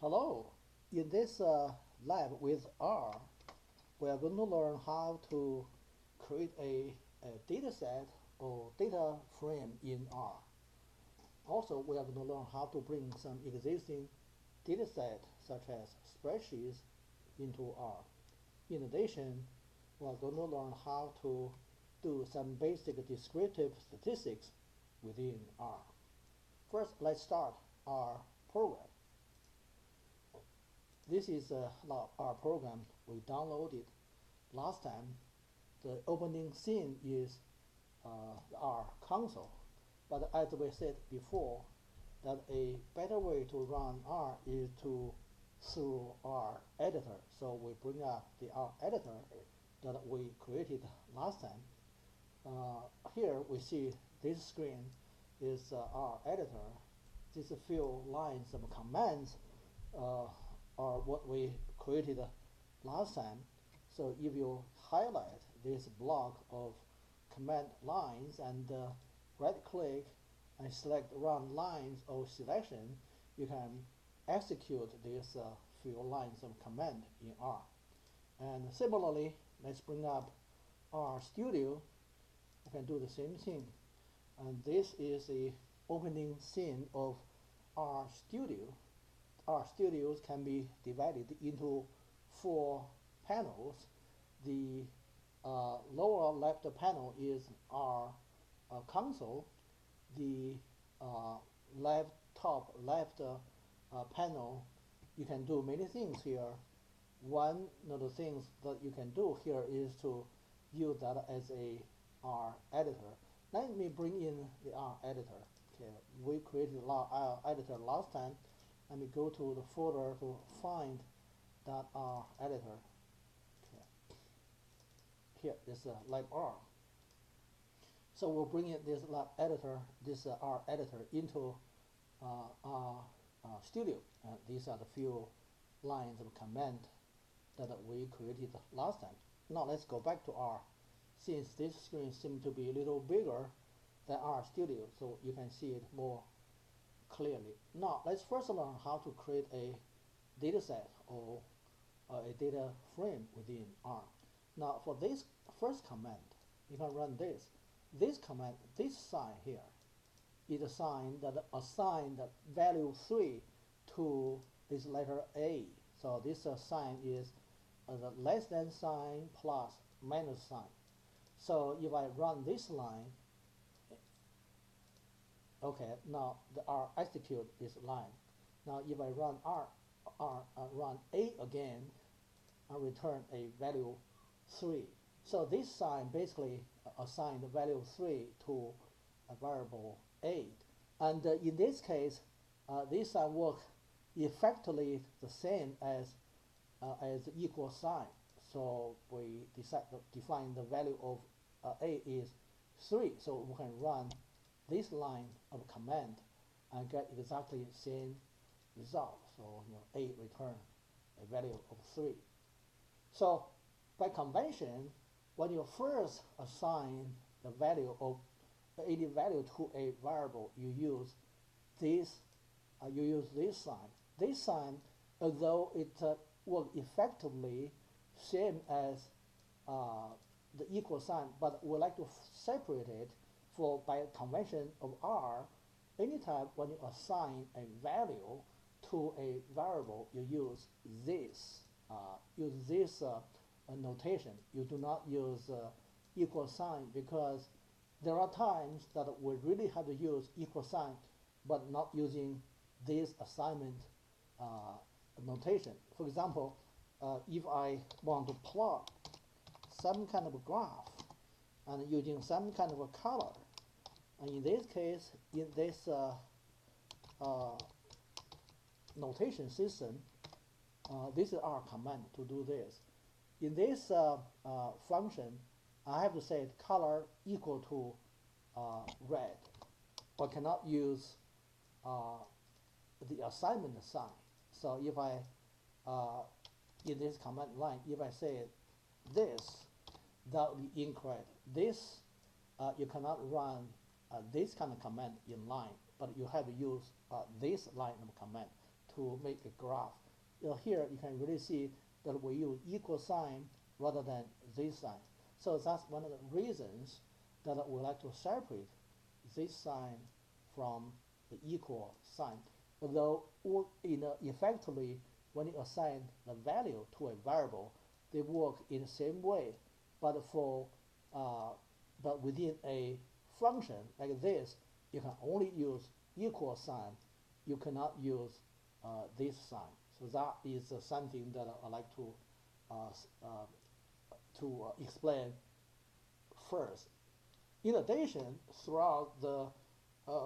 Hello. In this lab with R, we are going to learn how to create a data set or data frame in R. Also, we are going to learn how to bring some existing data set, such as spreadsheets, into R. In addition, we are going to learn how to do some basic descriptive statistics within R. First, let's start our program. This is our program we downloaded last time. The opening scene is our console. But as we said before, that a better way to run R is through our editor. So we bring up the R editor that we created last time. Here we see this screen is our editor. These few lines of commands are what we created last time. So if you highlight this block of command lines and right click and select run lines of selection, you can execute these few lines of command in R. And similarly, let's bring up R Studio. We can do the same thing. And this is the opening scene of R Studio. R Studios can be divided into 4 panels. The lower left panel is our console. The top left panel, you can do many things here. One of the things that you can do here is to use that as a R editor. Let me bring in the R editor. Okay, we created R editor last time. Let me go to the folder to find that R editor. Okay. Here is lab R. So we'll bring in this lab editor, this R editor into our studio. These are the few lines of command that we created last time. Now let's go back to R. Since this screen seems to be a little bigger than R Studio, so you can see it more clearly. Now let's first learn how to create a data set or a data frame within R. Now for this first command, you can run this. This command, this sign here, is a sign that assigns the value 3 to this letter A. So this sign is the less than sign plus minus sign. So if I run this line, okay, now the R execute this line. Now if I run run A again, I return a value 3. So this sign basically assign the value 3 to a variable A. And in this case, this sign work effectively the same as the equal sign. So we define the value of A is 3. So we can run this line of command and get exactly the same result. So A return a value of 3. So by convention, when you first assign the value of any value to a variable, you use this sign. This sign, although it works effectively same as the equal sign, but we like to separate it by convention of R. Anytime when you assign a value to a variable, you use this notation. You do not use equal sign, because there are times that we really have to use equal sign, but not using this assignment notation. For example, if I want to plot some kind of a graph and using some kind of a color, and in this case, in this notation system, this is our command to do this. In this function, I have to say color equal to red, but cannot use the assignment sign. So if I, in this command line, if I say this, that would be incorrect. This, you cannot run this kind of command in line, but you have to use this line of command to make a graph. Here you can really see that we use equal sign rather than this sign. So that's one of the reasons that we like to separate this sign from the equal sign. Although effectively, when you assign the value to a variable, they work in the same way, but within a function like this, you can only use equal sign. You cannot use this sign. So that is something that I like to explain first. In addition, throughout the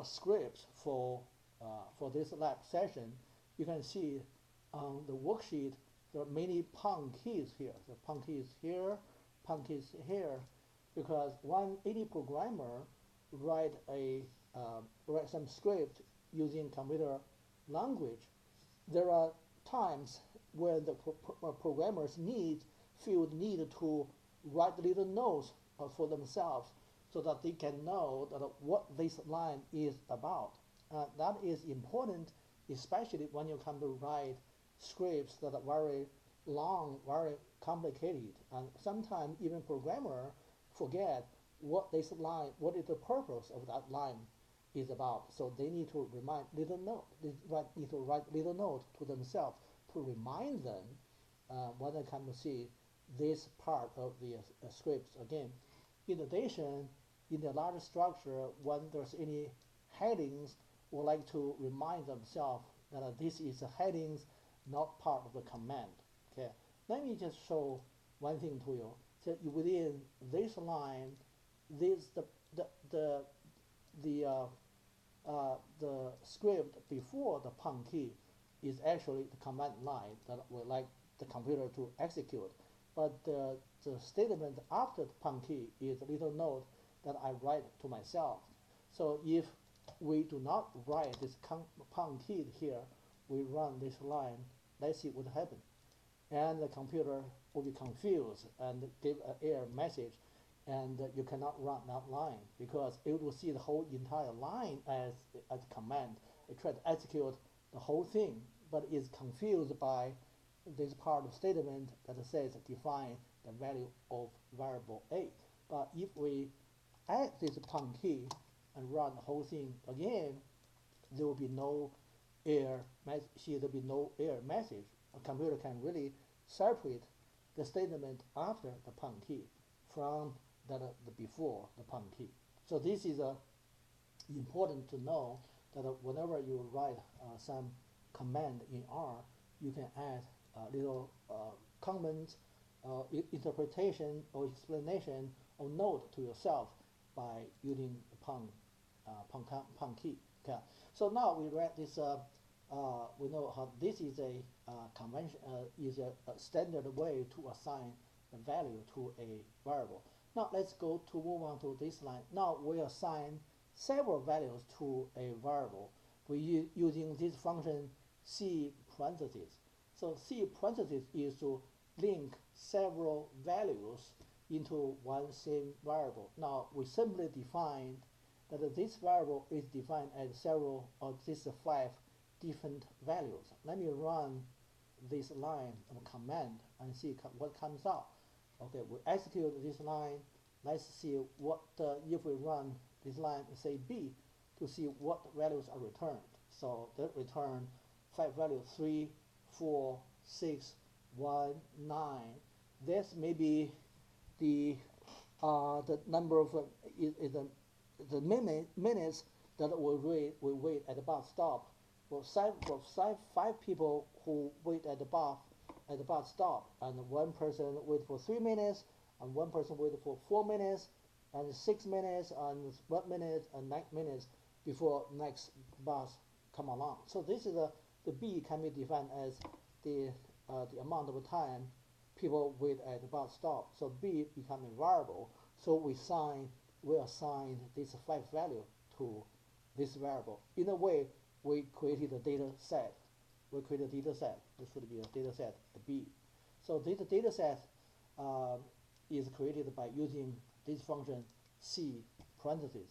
scripts for this lab session, you can see on the worksheet there are many pound keys here. The pound keys here, pound keys here, because when any programmer write some script using computer language, there are times where the programmers feel need to write little notes for themselves so that they can know that what this line is about. That is important, especially when you come to write scripts that are very long, very complicated, and sometimes even programmer forget what is the purpose of that line is about. So they need to remind little note. They need to write little note to themselves to remind them when they come to see this part of the scripts again. In addition, in the larger structure, when there's any headings, we like to remind themselves that this is a headings, not part of the command. Okay, let me just show one thing to you. So within this line, the script before the pound key is actually the command line that we like the computer to execute. But the statement after the pound key is a little note that I write to myself. So if we do not write this pound key here, we run this line, let's see what happens. And the computer will be confused and give an error message, and you cannot run that line because it will see the whole entire line as a command. It tries to execute the whole thing, but is confused by this part of statement that says define the value of variable A. But if we add this pound key and run the whole thing again, there will be no error message. A computer can really separate the statement after the pound key from the before the pound key. So this is important to know that whenever you write some command in R, you can add little comments, interpretation or explanation or note to yourself by using the pound key. Okay. So now we read this. We know how this is a convention, is a standard way to assign the value to a variable. Now let's move on to this line. Now we assign several values to a variable. We using this function C parentheses. So C parentheses is to link several values into one same variable. Now we simply define that this variable is defined as several of these 5 different values. Let me run this line of command and see what comes out. Okay, we execute this line. Let's see what if we run this line, say B, to see what values are returned. So that return 5 values: 3, 4, 6, 1, 9. This may be the number of the minutes that we wait at the bus stop. For 5 people who wait at the bus stop, and 1 person wait for 3 minutes, and 1 person wait for 4 minutes, and 6 minutes, and 1 minute, and 9 minutes before next bus come along. So this is the B can be defined as the amount of time people wait at the bus stop. So B become a variable. So we assign this 5 value to this variable. In a way, we created a data set. We created a data set. This would be a data set, a B. So this data set is created by using this function C parentheses.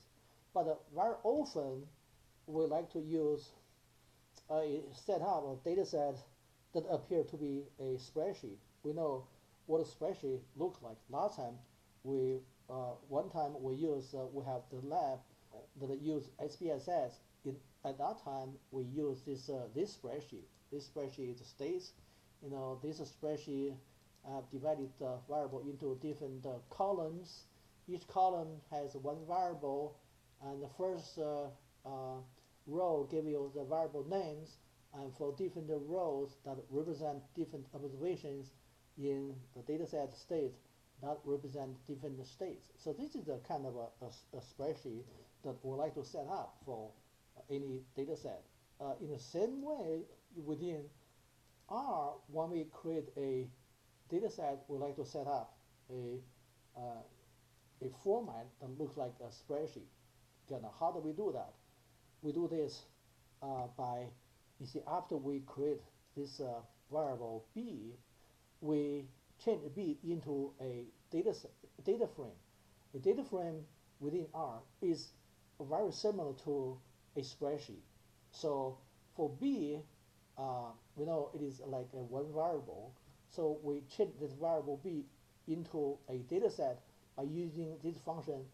But very often, we like to use set up a data set that appear to be a spreadsheet. We know what a spreadsheet looks like. Last time, one time we have the lab that use SPSS. At that time, we use this spreadsheet. This spreadsheet states, this spreadsheet divided the variable into different columns. Each column has one variable, and the first row gives you the variable names, and for different rows that represent different observations in the dataset state that represent different states. So this is a kind of a spreadsheet that we like to set up for any dataset. In the same way, within R, when we create a dataset, we like to set up a format that looks like a spreadsheet. How do we do that? We do this by, you see, after we create this variable b, we change b into a data frame. A data frame within R is very similar to a spreadsheet. So for b, we know it is like a one variable. So we change this variable b into a data set by using this function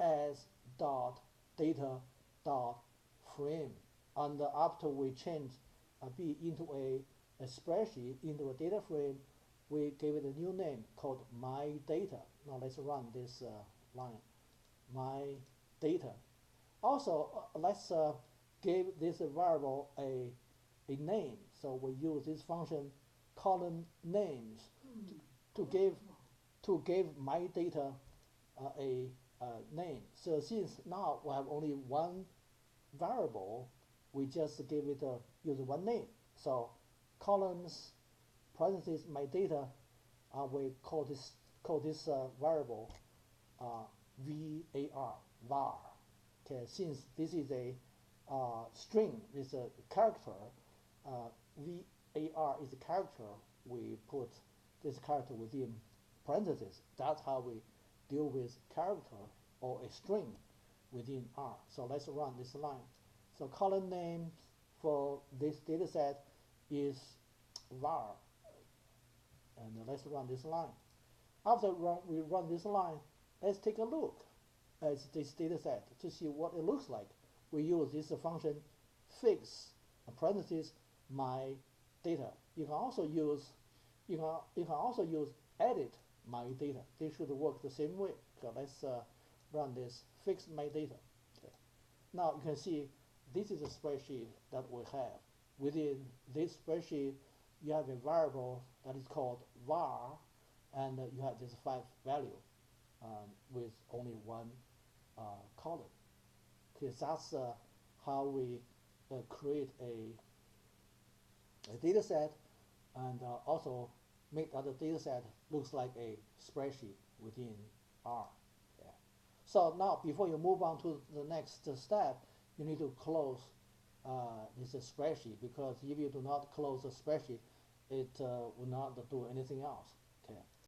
as dot data dot frame. And after we change b into a spreadsheet, into a data frame, we gave it a new name called my data. Now let's run this line, my data. Also, let's give this variable a name. So we use this function column names to give my data a name. So since now we have only one variable, we just give it use one name. So columns parentheses my data, we call this variable var. Okay, since this is a string, this is a character, var is a character, we put this character within parentheses. That's how we deal with character or a string within R. So let's run this line. So column name for this data set is var. And let's run this line. After we run this line, let's take a look at this data set to see what it looks like. We use this function fix parentheses my data. You can also use edit my data. They should work the same way. So let's run this fix my data. Okay. Now you can see this is a spreadsheet that we have. Within this spreadsheet, you have a variable that is called var, and you have this 5 value with only one column. Okay, that's how we create a data set, and also make that data set looks like a spreadsheet within R. Yeah. So now, before you move on to the next step, you need to close this spreadsheet, because if you do not close the spreadsheet, it will not do anything else.